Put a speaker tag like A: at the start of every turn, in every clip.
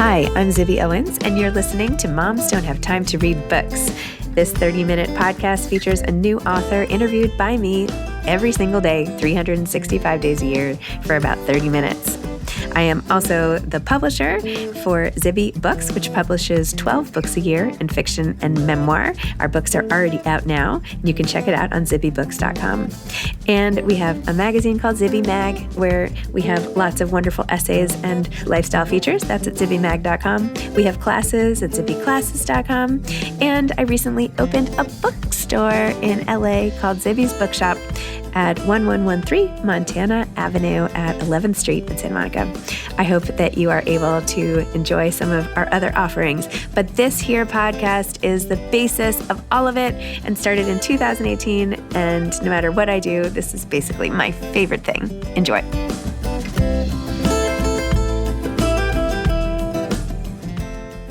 A: Hi, I'm Zibby Owens, and you're listening to Moms Don't Have Time to Read Books. This 30-minute podcast features a new author interviewed by me every single day, 365 days a year, for about 30 minutes. I am also the publisher for Zibby Books, which publishes 12 books a year in fiction and memoir. Our books are already out now. You can check it out on zibbybooks.com. And we have a magazine called Zibby Mag, where we have lots of wonderful essays and lifestyle features. That's at zibbymag.com. We have classes at zibbyclasses.com. And I recently opened a bookstore in LA called Zibby's Bookshop at 1113 Montana Avenue at 11th Street in Santa Monica. I hope that you are able to enjoy some of our other offerings. But this here podcast is the basis of all of it and started in 2018. And no matter what I do, this is basically my favorite thing. Enjoy.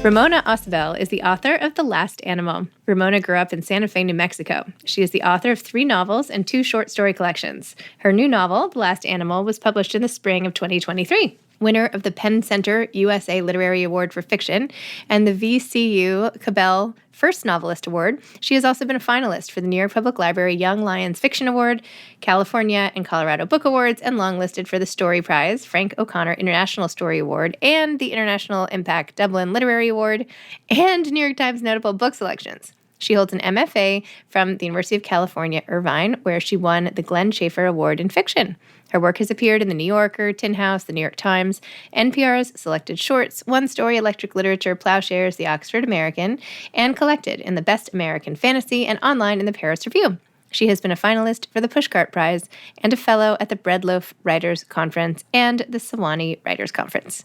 A: Ramona Ausubel is the author of The Last Animal. Ramona grew up in Santa Fe, New Mexico. She is the author of 3 novels and 2 short story collections. Her new novel, The Last Animal, was published in the spring of 2023. Winner of the Penn Center USA Literary Award for Fiction and the VCU Cabell First Novelist Award, she has also been a finalist for the New York Public Library Young Lions Fiction Award, California and Colorado Book Awards, and longlisted for the Story Prize, Frank O'Connor International Story Award, and the International Impact Dublin Literary Award, and New York Times Notable Book Selections. She holds an MFA from the University of California, Irvine, where she won the Glenn Schaefer Award in Fiction. Her work has appeared in The New Yorker, Tin House, The New York Times, NPR's Selected Shorts, One Story, Electric Literature, Plowshares, The Oxford American, and collected in the Best American Fantasy and online in the Paris Review. She has been a finalist for the Pushcart Prize and a fellow at the Breadloaf Writers Conference and the Sewanee Writers Conference.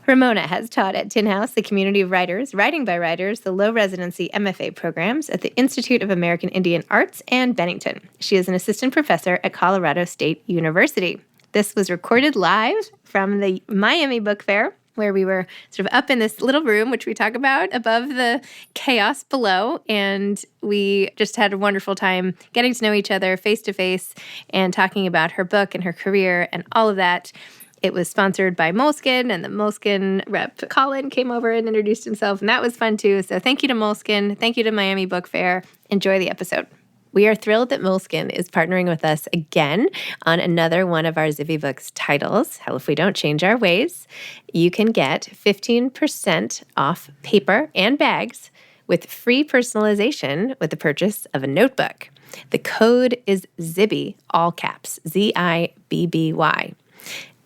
A: Ramona has taught at Tin House, the Community of Writers, Writing by Writers, the Low Residency MFA programs at the Institute of American Indian Arts and Bennington. She is an assistant professor at Colorado State University. This was recorded live from the Miami Book Fair, where we were sort of up in this little room, which we talk about, above the chaos below. And we just had a wonderful time getting to know each other face to face and talking about her book and her career and all of that. It was sponsored by Moleskine, and the Moleskine rep Colin came over and introduced himself, and that was fun too. So thank you to Moleskine. Thank you to Miami Book Fair. Enjoy the episode. We are thrilled that Moleskine is partnering with us again on another one of our Zibby Books titles, Hell If We Don't Change Our Ways. You can get 15% off paper and bags with free personalization with the purchase of a notebook. The code is Zibby, all caps, Zibby.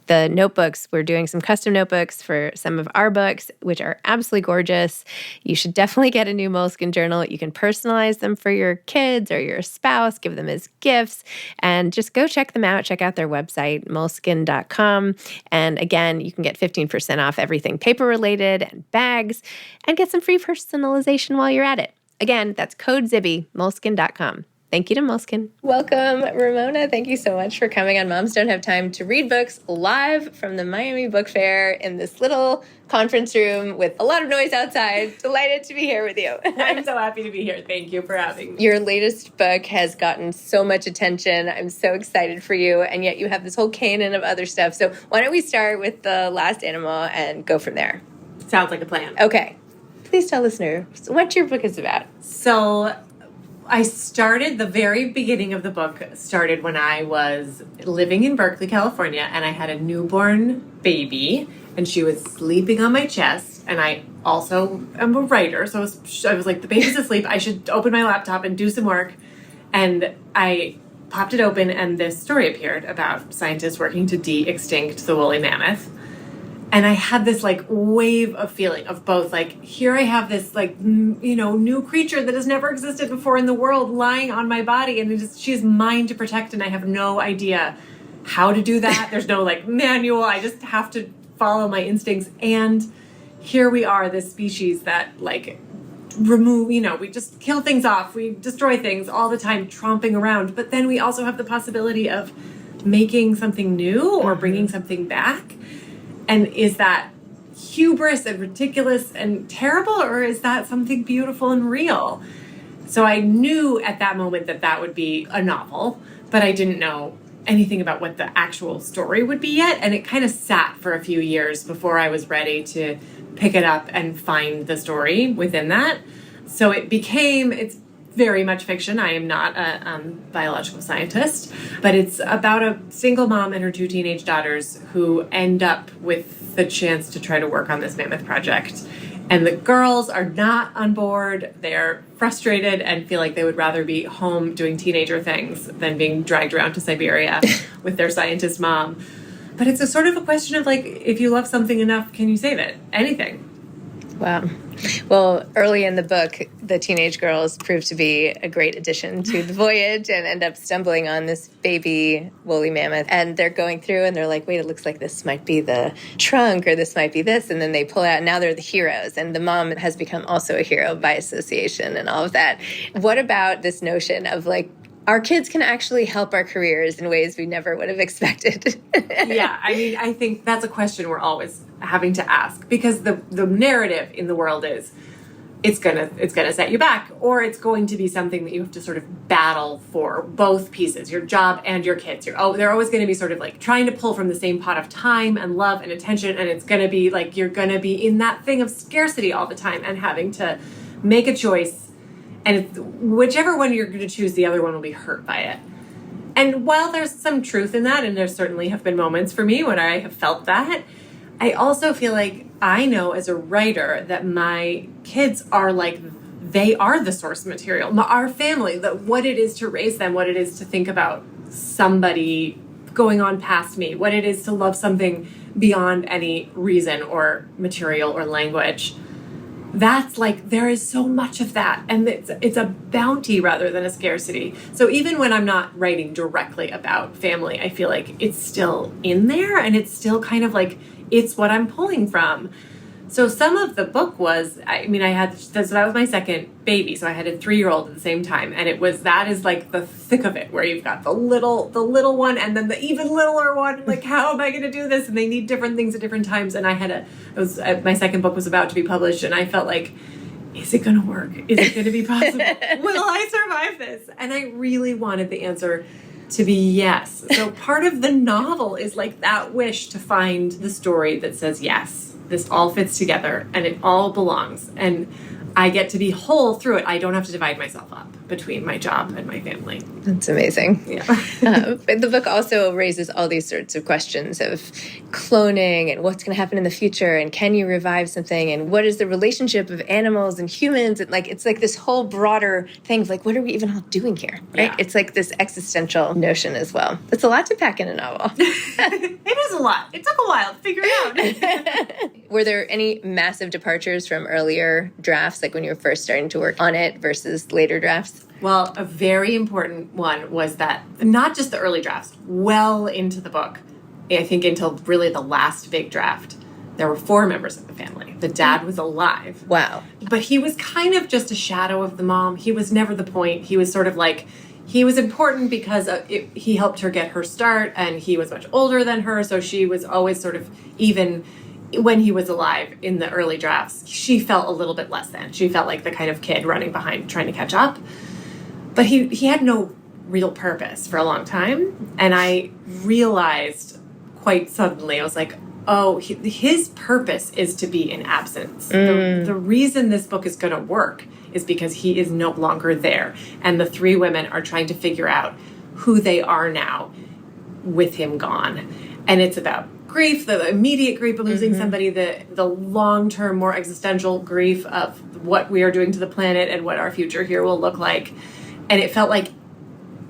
A: The notebooks, we're doing some custom notebooks for some of our books, which are absolutely gorgeous. You should definitely get a new Moleskine journal. You can personalize them for your kids or your spouse, give them as gifts, and just go check them out. Check out their website, moleskine.com. And again, you can get 15% off everything paper-related and bags, and get some free personalization while you're at it. Again, that's code Zibby, moleskine.com. Thank you to Moleskine. Welcome, Ramona. Thank you so much for coming on Moms Don't Have Time to Read Books live from the Miami Book Fair in this little conference room with a lot of noise outside. Delighted to be here with you.
B: I'm so happy to be here. Thank you for having me.
A: Your latest book has gotten so much attention. I'm so excited for you, and yet you have this whole canon of other stuff. So why don't we start with The Last Animal and go from there?
B: Sounds like a plan.
A: Okay. Please tell listeners what your book is about.
B: So the very beginning of the book started when I was living in Berkeley, California, and I had a newborn baby, and she was sleeping on my chest, and I also am a writer, so I was like, the baby's asleep, I should open my laptop and do some work, and I popped it open, and this story appeared about scientists working to de-extinct the woolly mammoth. And I had this like wave of feeling of both, like, here I have this like, new creature that has never existed before in the world lying on my body. And she's mine to protect. And I have no idea how to do that. There's no like manual. I just have to follow my instincts. And here we are, this species that like remove, we just kill things off. We destroy things all the time, tromping around. But then we also have the possibility of making something new or bringing something back. And is that hubris and ridiculous and terrible, or is that something beautiful and real? So I knew at that moment that would be a novel, but I didn't know anything about what the actual story would be yet. And it kind of sat for a few years before I was ready to pick it up and find the story within that. So it's very much fiction. I am not a biological scientist, but it's about a single mom and her 2 teenage daughters who end up with the chance to try to work on this mammoth project. And the girls are not on board. They're frustrated and feel like they would rather be home doing teenager things than being dragged around to Siberia with their scientist mom. But it's a sort of a question of like, if you love something enough, can you save it? Anything.
A: Wow. Well, early in the book, the teenage girls prove to be a great addition to the voyage and end up stumbling on this baby woolly mammoth. And they're going through and they're like, wait, it looks like this might be the trunk or this might be this. And then they pull out, and now they're the heroes. And the mom has become also a hero by association and all of that. What about this notion of like, our kids can actually help our careers in ways we never would have expected?
B: Yeah, I mean, I think that's a question we're always having to ask, because the narrative in the world is it's gonna set you back, or it's going to be something that you have to sort of battle for both pieces, your job and your kids. They're always going to be sort of like trying to pull from the same pot of time and love and attention, and it's going to be like you're going to be in that thing of scarcity all the time and having to make a choice. And whichever one you're going to choose, the other one will be hurt by it. And while there's some truth in that, and there certainly have been moments for me when I have felt that, I also feel like I know as a writer that my kids are like, they are the source material. Our family, that what it is to raise them, what it is to think about somebody going on past me, what it is to love something beyond any reason or material or language. That's like, there is so much of that, and it's a bounty rather than a scarcity. So even when I'm not writing directly about family, I feel like it's still in there, and it's still kind of like, it's what I'm pulling from. So some of the book was, that was my second baby, so I had a 3-year-old at the same time, and that is like the thick of it, where you've got the little one, and then the even littler one. Like, how am I going to do this? And they need different things at different times. And my second book was about to be published, and I felt like, is it going to work? Is it going to be possible? Will I survive this? And I really wanted the answer to be yes. So part of the novel is like that wish to find the story that says yes. This all fits together and it all belongs, and I get to be whole through it. I don't have to divide myself up between my job and my family.
A: That's amazing.
B: Yeah.
A: But the book also raises all these sorts of questions of cloning and what's going to happen in the future, and can you revive something, and what is the relationship of animals and humans, and like it's like this whole broader thing of like, what are we even all doing here, right? Yeah. It's like this existential notion as well. It's a lot to pack in a novel.
B: It is a lot. It took a while to figure it out.
A: Were there any massive departures from earlier drafts, like when you were first starting to work on it versus later drafts?
B: Well, a very important one was that not just the early drafts, well into the book, I think until really the last big draft, there were 4 members of the family. The dad was alive.
A: Wow.
B: But he was kind of just a shadow of the mom. He was never the point. He was sort of like, he was important because he helped her get her start, and he was much older than her, so she was always sort of, even when he was alive in the early drafts, she felt a little bit less than. She felt like the kind of kid running behind trying to catch up. But he had no real purpose for a long time. And I realized quite suddenly, I was like, oh, his purpose is to be in absence. The reason this book is going to work is because he is no longer there. And the 3 women are trying to figure out who they are now with him gone. And it's about grief, the immediate grief of losing somebody, the long-term, more existential grief of what we are doing to the planet and what our future here will look like. And it felt like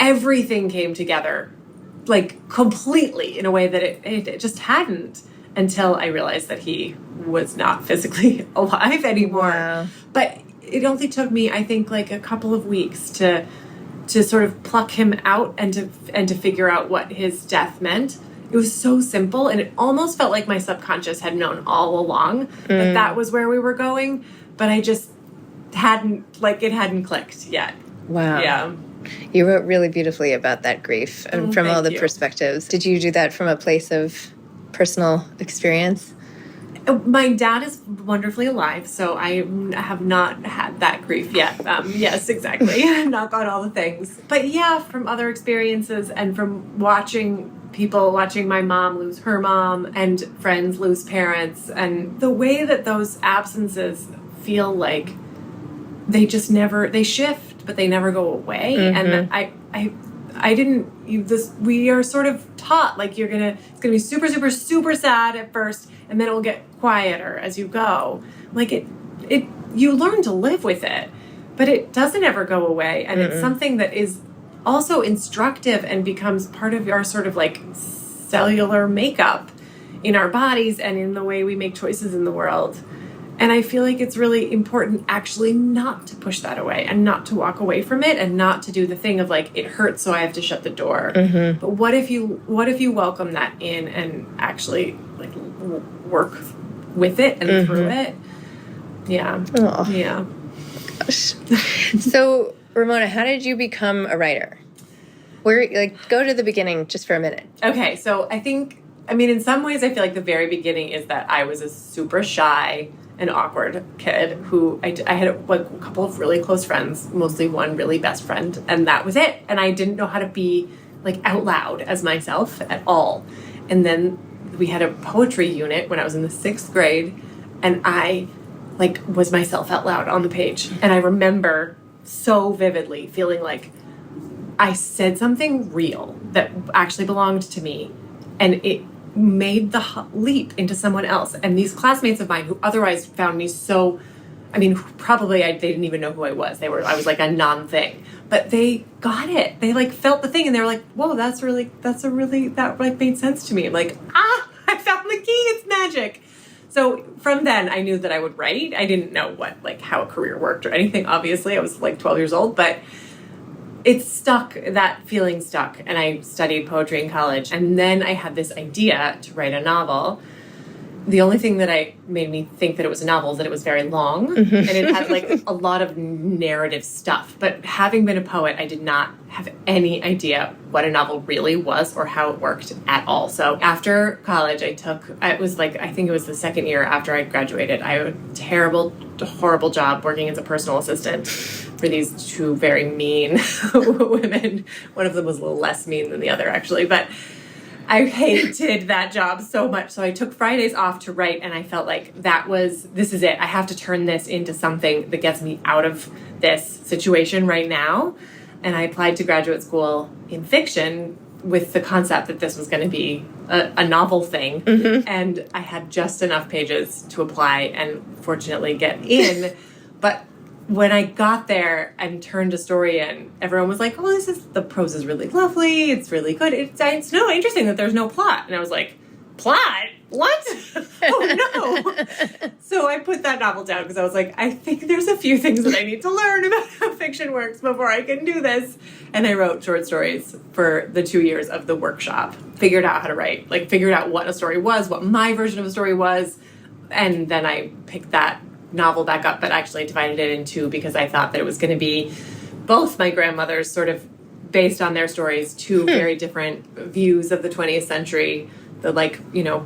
B: everything came together, like completely, in a way that it just hadn't, until I realized that he was not physically alive anymore.
A: Wow.
B: But it only took me, I think, like a couple of weeks to sort of pluck him out and to figure out what his death meant. It was so simple, and it almost felt like my subconscious had known all along that was where we were going, but I just it hadn't clicked yet.
A: Wow.
B: Yeah.
A: You wrote really beautifully about that grief and from all the perspectives. Did you do that from a place of personal experience?
B: My dad is wonderfully alive, so I have not had that grief yet. Yes, exactly. Knock on all the things. But yeah, from other experiences and from watching my mom lose her mom and friends lose parents, and the way that those absences feel like they shift, but they never go away. And we are sort of taught like it's gonna be super, super, super sad at first, and then it'll get quieter as you go. Like you learn to live with it, but it doesn't ever go away. And it's something that is also instructive and becomes part of our sort of like cellular makeup in our bodies and in the way we make choices in the world. And I feel like it's really important actually not to push that away and not to walk away from it and not to do the thing of like, it hurts, so I have to shut the door. But what if you welcome that in and actually like work with it and through it? Yeah.
A: Oh.
B: Yeah.
A: Gosh. So, Ramona, how did you become a writer? Go to the beginning just for a minute.
B: Okay. So in some ways I feel like the very beginning is that I was a super shy and awkward kid who I had like a couple of really close friends, mostly one really best friend, and that was it. And I didn't know how to be like out loud as myself at all. And then we had a poetry unit when I was in the 6th grade, and I like was myself out loud on the page. And I remember so vividly feeling like I said something real that actually belonged to me, and it made the leap into someone else. And these classmates of mine who otherwise found me so, probably they didn't even know who I was. I was like a non-thing, but they got it. They like felt the thing, and they were like, whoa, that like made sense to me. I'm like, I found the key. It's magic. So from then I knew that I would write. I didn't know how a career worked or anything. Obviously I was like 12 years old, but that feeling stuck, and I studied poetry in college. And then I had this idea to write a novel. The only thing that made me think that it was a novel is that it was very long, and it had like a lot of narrative stuff. But having been a poet, I did not have any idea what a novel really was or how it worked at all. So after college, I think it was the 2nd year after I graduated. I had a terrible, horrible job working as a personal assistant for these 2 very mean women. One of them was a little less mean than the other, actually, but I hated that job so much. So I took Fridays off to write, and I felt like this is it. I have to turn this into something that gets me out of this situation right now. And I applied to graduate school in fiction with the concept that this was going to be a novel thing. And I had just enough pages to apply and fortunately get in. But when I got there and turned a story in, everyone was like, oh, the prose is really lovely. It's really good. It's no interesting that there's no plot. And I was like, plot? What? Oh, no. So I put that novel down because I was like, I think there's a few things that I need to learn about how fiction works before I can do this. And I wrote short stories for the 2 years of the workshop, figured out how to write, figured out what a story was, what my version of a story was. And then I picked that novel back up, but actually divided it in 2 because I thought that it was going to be both my grandmothers, sort of based on their stories, 2 very different views of the 20th century, the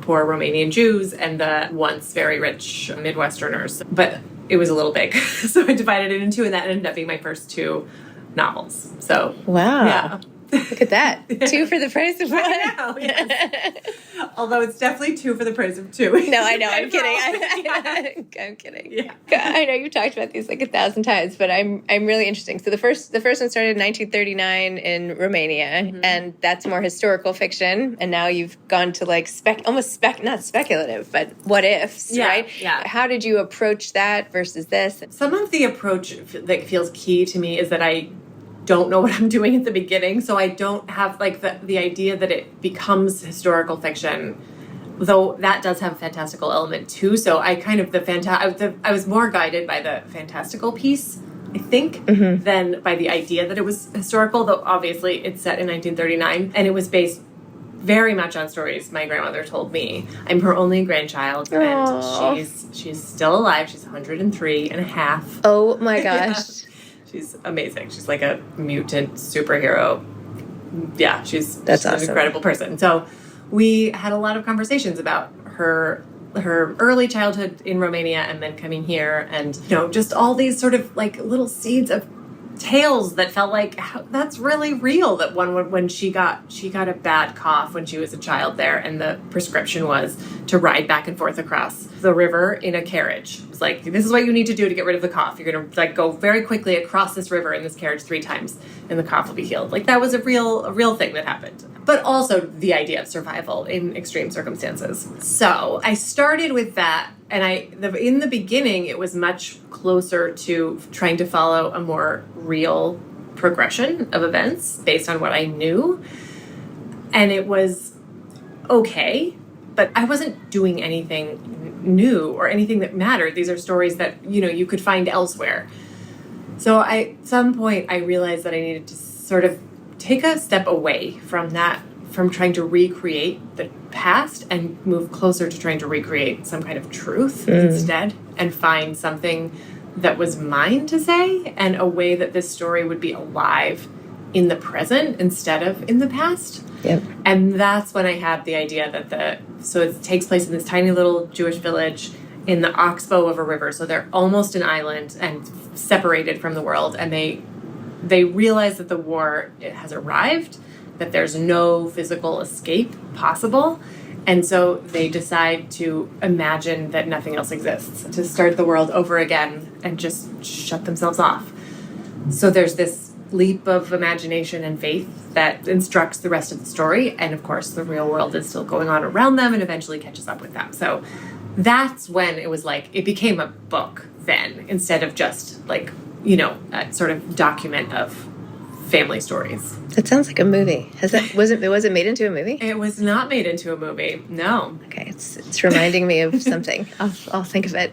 B: poor Romanian Jews and the once very rich Midwesterners. But it was a little big. So I divided it in 2, and that ended up being my first 2 novels. So
A: wow.
B: Yeah.
A: Look at that. 2 for the price of 1.
B: I know, yes. Although it's definitely 2 for the price of 2.
A: No, I know. I'm kidding. I'm kidding.
B: Yeah.
A: I know you've talked about these 1,000 times, but I'm really interesting. So the first one started in 1939 in Romania, and that's more historical fiction. And now you've gone to not speculative, but what ifs, right?
B: Yeah.
A: How did you approach that versus this?
B: Some of the approach that feels key to me is that I don't know what I'm doing at the beginning, so I don't have the idea that it becomes historical fiction, though that does have a fantastical element too. So I kind of I was more guided by the fantastical piece, I think, than by the idea that it was historical, though obviously it's set in 1939 and it was based very much on stories my grandmother told me. I'm her only grandchild.
A: Aww.
B: And she's still alive. She's 103 and a half.
A: Oh my gosh.
B: Yeah. She's amazing. She's like a mutant superhero. Yeah, she's
A: awesome.
B: An incredible person. So we had a lot of conversations about her her early childhood in Romania and then coming here, and just all these sort of like little seeds of tales that felt like that's really real. That when she got a bad cough when she was a child there, and the prescription was to ride back and forth across the river in a carriage. It was like, this is what you need to do to get rid of the cough. You're gonna like go very quickly across this river in this carriage 3 times, and the cough will be healed. Like that was a real thing that happened. But also the idea of survival in extreme circumstances. So I started with that, and in the beginning, it was much closer to trying to follow a more real progression of events based on what I knew. And it was okay, but I wasn't doing anything new or anything that mattered. These are stories that, you could find elsewhere. So at some point, I realized that I needed to sort of take a step away from that, from trying to recreate the past, and move closer to trying to recreate some kind of truth instead, and find something that was mine to say, and a way that this story would be alive in the present instead of in the past.
A: Yep.
B: And that's when I had the idea that so it takes place in this tiny little Jewish village in the oxbow of a river. So they're almost an island and separated from the world, and they realize that the war has arrived, that there's no physical escape possible. And so they decide to imagine that nothing else exists, to start the world over again and just shut themselves off. So there's this leap of imagination and faith that instructs the rest of the story. And of course, the real world is still going on around them and eventually catches up with them. So that's when it was like, it became a book then, instead of just like, a sort of document of family stories.
A: That sounds like a movie. Was it made into a movie?
B: It was not made into a movie. No.
A: Okay, it's reminding me of something. I'll think of it.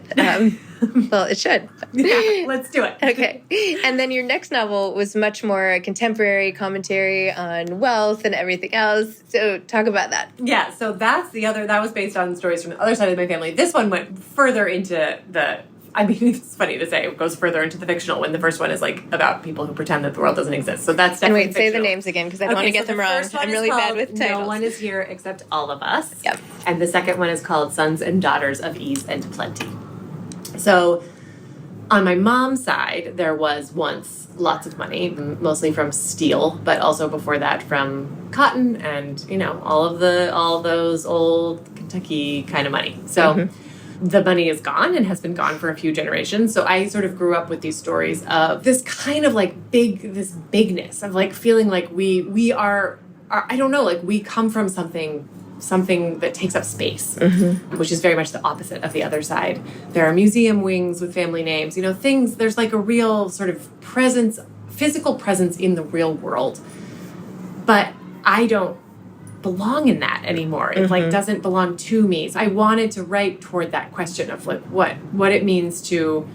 A: Well, it should.
B: Yeah, let's do it.
A: Okay. And then your next novel was much more contemporary commentary on wealth and everything else. So talk about that.
B: Yeah, so that was based on stories from the other side of my family. This one went further into it's funny to say it goes further into the fictional when the first one is like about people who pretend that the world doesn't exist. So that's definitely
A: say the names again because I don't want to get them wrong. I'm really bad with titles.
B: No One Is Here Except All of Us.
A: Yep.
B: And the second one is called Sons and Daughters of Ease and Plenty. So on my mom's side, there was once lots of money, mostly from steel, but also before that from cotton and, all those old Kentucky kind of money. So the money is gone and has been gone for a few generations. So I sort of grew up with these stories of this kind of like this bigness of like feeling like we are I don't know, like we come from something that takes up space, which is very much the opposite of the other side. There are museum wings with family names, things, there's like a real sort of physical presence in the real world. But I don't belong in that anymore. It like doesn't belong to me. So I wanted to write toward that question of like what it means to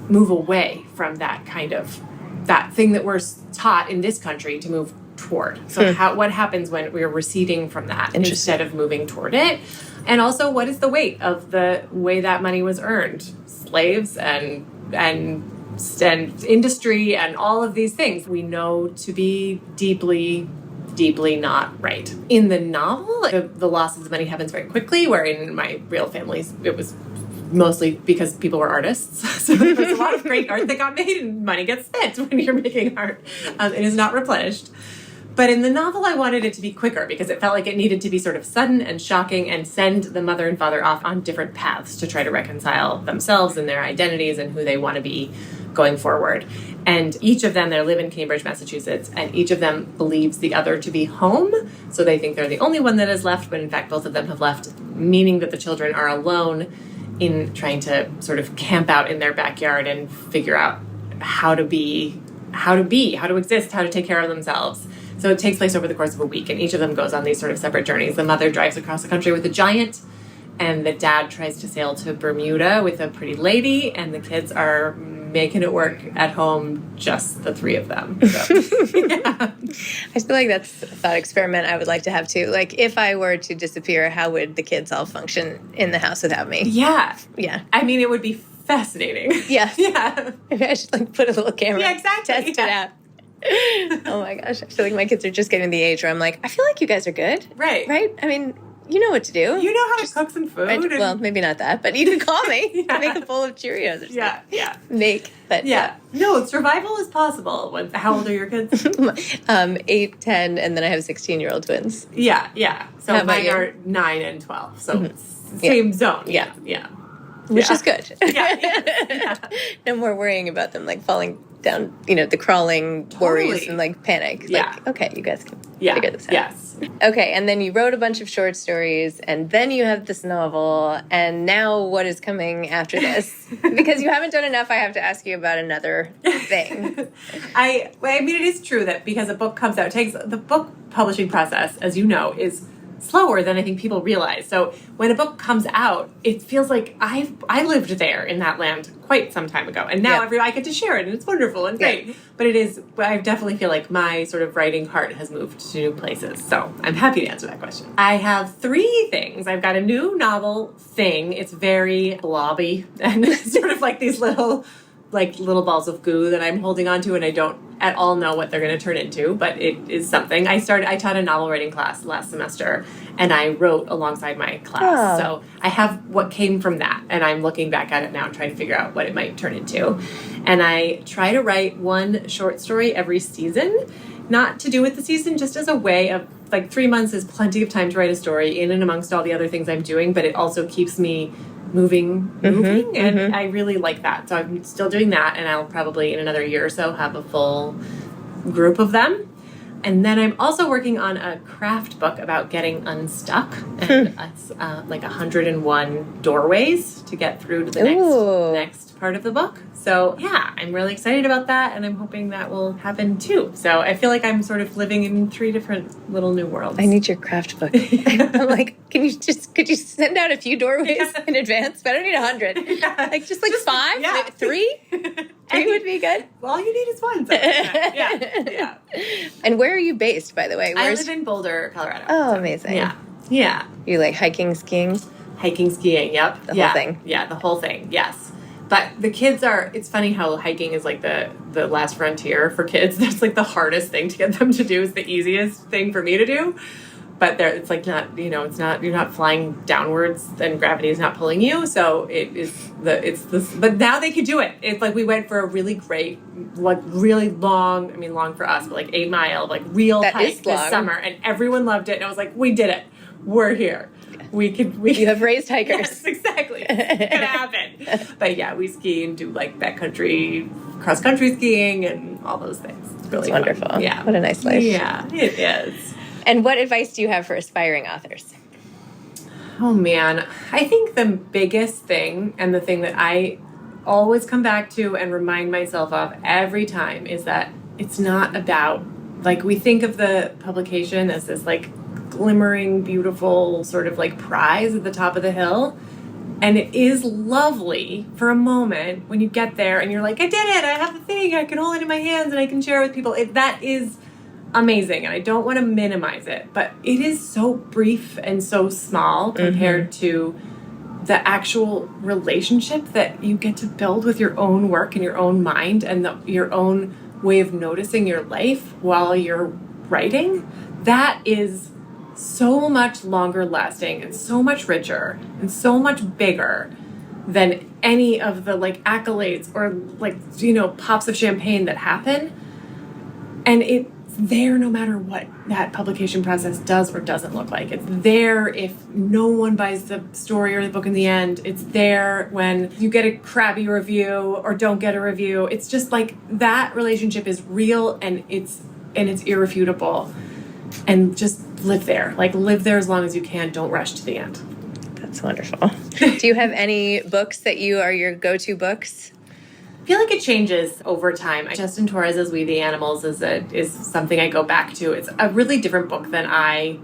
B: move away from that kind of that thing that we're taught in this country to move toward. So what happens when we're receding from that instead of moving toward it? And also, what is the weight of the way that money was earned? Slaves and industry and all of these things we know to be deeply not right. In the novel, the loss of the money happens very quickly, where in my real family, it was mostly because people were artists. So there was a lot of great art that got made, and money gets spent when you're making art. It is not replenished. But in the novel, I wanted it to be quicker because it felt like it needed to be sort of sudden and shocking and send the mother and father off on different paths to try to reconcile themselves and their identities and who they want to be going forward. And each of them, they live in Cambridge, Massachusetts, and each of them believes the other to be home. So they think they're the only one that is left, but in fact, both of them have left, meaning that the children are alone in trying to sort of camp out in their backyard and figure out how to exist, how to take care of themselves. So it takes place over the course of a week, and each of them goes on these sort of separate journeys. The mother drives across the country with a giant, and the dad tries to sail to Bermuda with a pretty lady, and the kids are making it work at home, just the three of them. So, yeah.
A: I feel like that's a thought experiment I would like to have too. Like, if I were to disappear, how would the kids all function in the house without me?
B: Yeah.
A: Yeah.
B: I mean, it would be fascinating.
A: Yes.
B: Yeah.
A: Maybe I should like put a little camera.
B: Yeah, exactly.
A: Test it out. Oh my gosh. I feel like my kids are just getting the age where I'm like, I feel like you guys are good.
B: Right.
A: Right? I mean, You know what to do.
B: You know how to cook some food.
A: Well, maybe not that, but you can call me.
B: Yeah.
A: Make a bowl of Cheerios or something.
B: Yeah.
A: But
B: No, survival is possible. How old are your kids?
A: 8, 10, and then I have 16-year-old twins.
B: Yeah. So mine are 9 and 12. So same zone. Yeah.
A: Which is good.
B: Yeah.
A: No more worrying about them like falling down, the crawling worries and like panic.
B: Yeah.
A: Like, okay, you guys can figure this out.
B: Yes.
A: Okay, and then you wrote a bunch of short stories, and then you have this novel, and now what is coming after this? Because you haven't done enough, I have to ask you about another thing.
B: I mean, it is true that because a book comes out, the book publishing process, as you know, is slower than I think people realize. So when a book comes out, it feels like I lived there in that land quite some time ago, and now I get to share it, and it's wonderful and great. But I definitely feel like my sort of writing heart has moved to new places. So I'm happy to answer that question. I have 3 things. I've got a new novel thing. It's very blobby and sort of like these little balls of goo that I'm holding on to, and I don't at all know what they're going to turn into, but it is something. I taught a novel writing class last semester, and I wrote alongside my class. So I have what came from that, and I'm looking back at it now and trying to figure out what it might turn into. And I try to write 1 short story every season, not to do with the season, just as a way of, 3 months is plenty of time to write a story in and amongst all the other things I'm doing, but it also keeps me moving, and I really like that. So I'm still doing that, and I'll probably in another year or so have a full group of them. And then I'm also working on a craft book about getting unstuck, and it's 101 doorways to get through to the next part of the book. So yeah, I'm really excited about that, and I'm hoping that will happen too. So I feel like I'm sort of living in 3 different little new worlds.
A: I need your craft book. I'm like, could you send out a few doorways in advance? But I don't need 100. Just 5?
B: Yeah.
A: 3? 3 would be good.
B: Well, all you need is 1. So yeah.
A: And where are you based, by the way?
B: I live in Boulder, Colorado.
A: Oh, amazing.
B: Yeah.
A: You like hiking, skiing?
B: Hiking, skiing, yep.
A: The whole thing?
B: Yeah, the whole thing, yes. But the kids it's funny how hiking is like the last frontier for kids. That's like the hardest thing to get them to do is the easiest thing for me to do. But it's like not, it's not, you're not flying downwards and gravity is not pulling you. So but now they could do it. It's like we went for a really great, really long, long for us, but 8 mile, real hike this summer. And everyone loved it. And I was like, we did it. We're here. You have raised hikers.
A: Yes,
B: exactly. It's gonna happen. But yeah, we ski and do backcountry, cross-country skiing and all those things. It's really
A: wonderful.
B: Fun. Yeah.
A: What a nice life.
B: Yeah, it is.
A: And what advice do you have for aspiring authors?
B: Oh man, I think the biggest thing and the thing that I always come back to and remind myself of every time is that it's not about, we think of the publication as this glimmering, beautiful sort of prize at the top of the hill. And it is lovely for a moment when you get there and you're like, I did it. I have the thing. I can hold it in my hands and I can share it with people. That is amazing. And I don't want to minimize it, but it is so brief and so small compared to the actual relationship that you get to build with your own work and your own mind and your own way of noticing your life while you're writing. That is so much longer lasting and so much richer and so much bigger than any of the accolades or pops of champagne that happen. And it's there no matter what that publication process does or doesn't look like. It's there if no one buys the story or the book in the end. It's there when you get a crappy review or don't get a review. It's just that relationship is real and it's irrefutable. And just live there. Live there as long as you can. Don't rush to the end.
A: That's wonderful. Do you have any books that are your go-to books?
B: I feel like it changes over time. Justin Torres's We the Animals is something I go back to. It's a really different book than I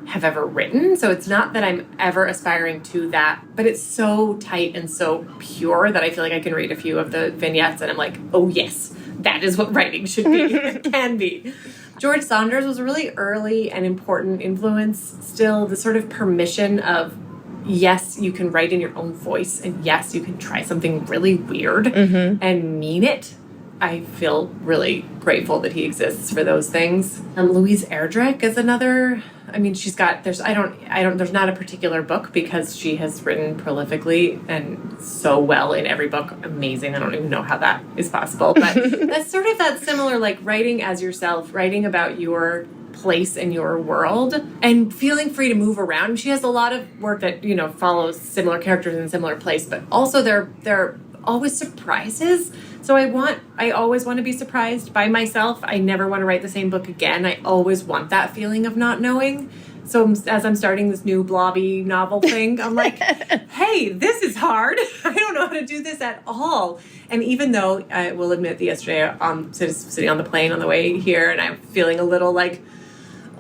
B: have ever written. So it's not that I'm ever aspiring to that, but it's so tight and so pure that I feel like I can read a few of the vignettes and I'm like, oh yes, that is what writing should be. It can be. George Saunders was a really early and important influence. Still, the sort of permission of, yes, you can write in your own voice, and yes, you can try something really weird and mean it, I feel really grateful that he exists for those things. Louise Erdrich is another. I mean, she's got, there's not a particular book because she has written prolifically and so well in every book. Amazing. I don't even know how that is possible. But that's sort of that similar, like writing as yourself, writing about your place in your world and feeling free to move around. She has a lot of work that, follows similar characters in a similar place, but also they're always surprises. So I always want to be surprised by myself. I never want to write the same book again. I always want that feeling of not knowing. So as I'm starting this new blobby novel thing, I'm like, hey, this is hard. I don't know how to do this at all. And even though I will admit that yesterday I'm sitting on the plane on the way here and I'm feeling a little like,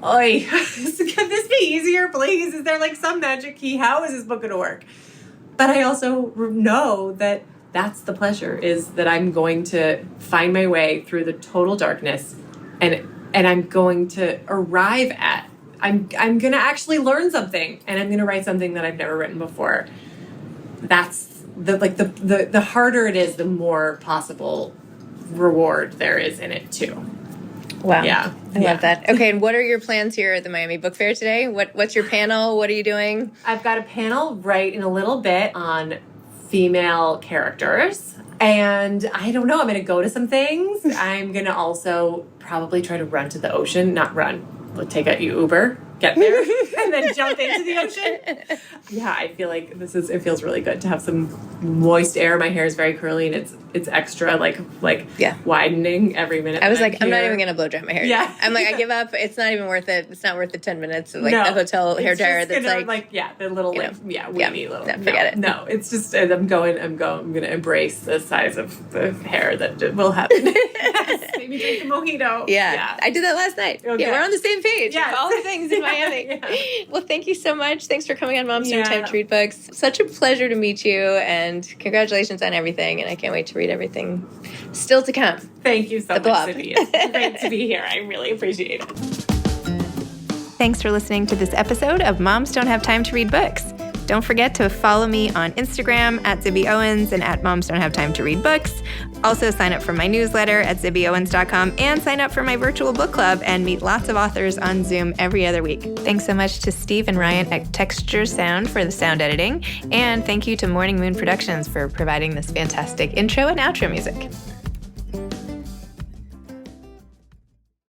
B: oy, could this be easier, please? Is there like some magic key? How is this book going to work? But I also know that that's the pleasure, is that I'm going to find my way through the total darkness and I'm going to arrive at, I'm going to actually learn something and I'm going to write something that I've never written before. That's the harder it is, the more possible reward there is in it too.
A: Wow.
B: Yeah.
A: I love that. Okay, and what are your plans here at the Miami Book Fair today? What's your panel? What are you doing?
B: I've got a panel right in a little bit on female characters. And I don't know, I'm going to go to some things. I'm going to also probably try to run to the ocean. Not run, but take a Uber, get there, and then jump into the ocean. Yeah, I feel like it feels really good to have some moist air. My hair is very curly and it's extra like widening every minute.
A: I was like, I'm not even going to blow dry my hair.
B: Yeah.
A: I'm like, I give up. It's not even worth it. It's not worth the 10 minutes of the hotel hair dryer that's
B: the little weenie little.
A: Forget it.
B: No, it's just I'm going to embrace the size of the hair that will happen. Yes, maybe drink a mojito.
A: Yeah. I did that last night.
B: Okay.
A: Yeah, we're on the same page.
B: Yes.
A: All the things in Miami.
B: Yeah.
A: Well, thank you so much. Thanks for coming on Moms Don't Have Time to Read Books. Such a pleasure to meet you, and congratulations on everything. And I can't wait to read everything still to come.
B: Thank you so much, Zibby. It's great to be here. I really appreciate it.
A: Thanks for listening to this episode of Moms Don't Have Time to Read Books. Don't forget to follow me on Instagram at Zibby Owens and at Moms Don't Have Time to Read Books. Also sign up for my newsletter at zibbyowens.com and sign up for my virtual book club and meet lots of authors on Zoom every other week. Thanks so much to Steve and Ryan at Texture Sound for the sound editing. And thank you to Morning Moon Productions for providing this fantastic intro and outro music.